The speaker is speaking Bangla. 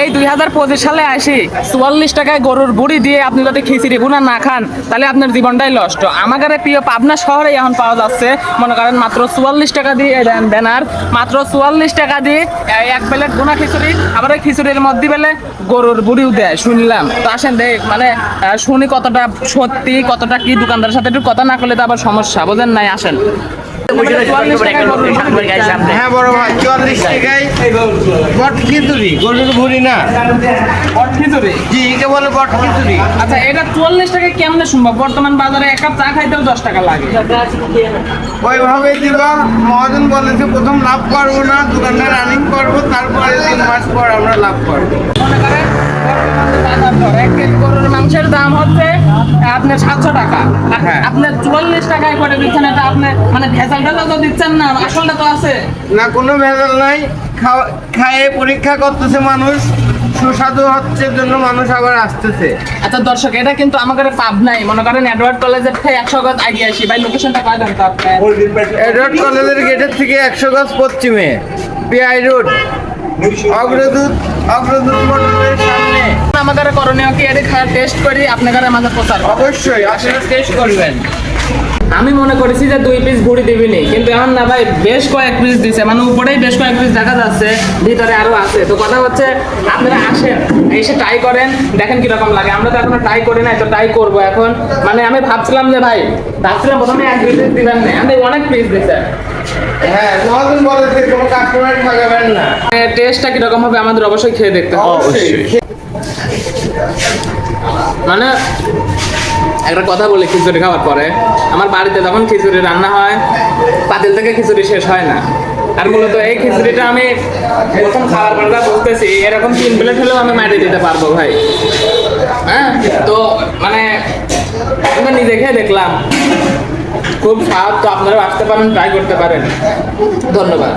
এই 2025 সালে আসি 44 টাকায় গরুর বুড়ি দিয়ে আপনি যদি খিচুড়ি ভুনা না খান তাহলে আপনার জীবনটাই নষ্ট। আমাদের প্রিয় পাবনা শহরে এখন পাওয়া যাচ্ছে মনে করেন মাত্র 44 টাকা দিয়ে দেন ব্যানার, মাত্র 44 টাকা দিয়ে এক প্লেট ভুনা খিচুড়ি, আবার ওই খিচুড়ির মধ্যে বেলে গরুর বুড়িও দেয় শুনলাম। তো আসেন দেখ মানে শুনি কতটা সত্যি কতটা কি, দোকানদারের সাথে একটু কথা না করলে তো আবার সমস্যা, বোঝেন নাই? আসেন। হ্যাঁ বড় ভাই, 44 টাকায় বট খিচুড়ি, গরুর ভুড়ি না, খিচুড়ি জি কে বলে বট খিচুড়ি। আচ্ছা, এটা 44 টাকায় কেমনে সম্ভব? বর্তমান বাজারে এক কাপ চা খাইতেও 10 টাকা লাগে। ওইভাবে দিবা, মহাজন বলেছে প্রথম লাভ করবো না, দোকানটা রানিং করবো, তারপরে 3 মাস পর আমরা লাভ করবো। মনে করেন বর্তমান বাজার দর 1 কেজি গরুর মাংসের দাম হচ্ছে আপনার 700 টাকা, আর হ্যাঁ। আপনি 44 টাকায় করে দিচ্ছেন। এটা আপনি মানে ভেজালটা তো দিচ্ছেন না, আসলটা তো আছে। না কোনো ভেজাল নাই, খায়ে পরীক্ষা করতেছে মানুষ, সুস্বাদু হচ্ছে জন্য মানুষ আবার আসতেছে। আচ্ছা দর্শক, এটা কিন্তু আমাদের পাবনাই, মনে করেন এডওয়ার্ড কলেজের থেকে 100 গজ আগে আসি ভাই। লোকেশনটা পাই দেন তো আপনি? এডওয়ার্ড কলেজের গেটের থেকে 100 গজ পশ্চিমে পিআই রোড, অগ্রদূত মন্ডলের সামনে। আমাদের করণীয় কি এটি খাওয়ার টেস্ট করি আপনাদের মাঝে প্রচার করব। অবশ্যই আসলে টেস্ট করবেন। আমি মনে করেছি যে 2 পিস ভুড়ি দিবিনি, কিন্তু এখন না ভাই বেশ কয়েক পিস দিছে, মানে উপরেই বেশ কয়েক পিস দেখা যাচ্ছে, ভিতরে আরো আছে। তো কথা হচ্ছে আপনারা আসেন, এসে ট্রাই করেন, দেখেন কিরকম লাগে। আমরা তো এখনো ট্রাই করি নাই, তো ট্রাই করবো এখন। মানে আমি ভাবছিলাম যে ভাই, প্রথমে 1 পিস দিবেন না, আমি অনেক পিস দিছে। হ্যাঁ, মহাজন বলেছে কোনো কাস্টমার ঠকাবেন না। টেস্টটা কিরকম হবে আমাদের অবশ্যই খেয়ে দেখতে হবে। অবশ্যই। মানে একটা কথা বলি, খিচুড়ি খাওয়ার পরে আমার বাড়িতে যখন খিচুড়ি রান্না হয় পাতিল থেকে খিচুড়ি শেষ হয় না। আর মূলত এই খিচুড়িটা আমি প্রথম খাওয়ার পরে বলতেছি এরকম 3 প্লেট হলেও আমি মাটি দিতে পারবো ভাই। হ্যাঁ, তো মানে আমি নিজে খেয়ে দেখলাম খুব স্বাদ। তো আপনারাও আসতে পারেন, ট্রাই করতে পারেন। ধন্যবাদ।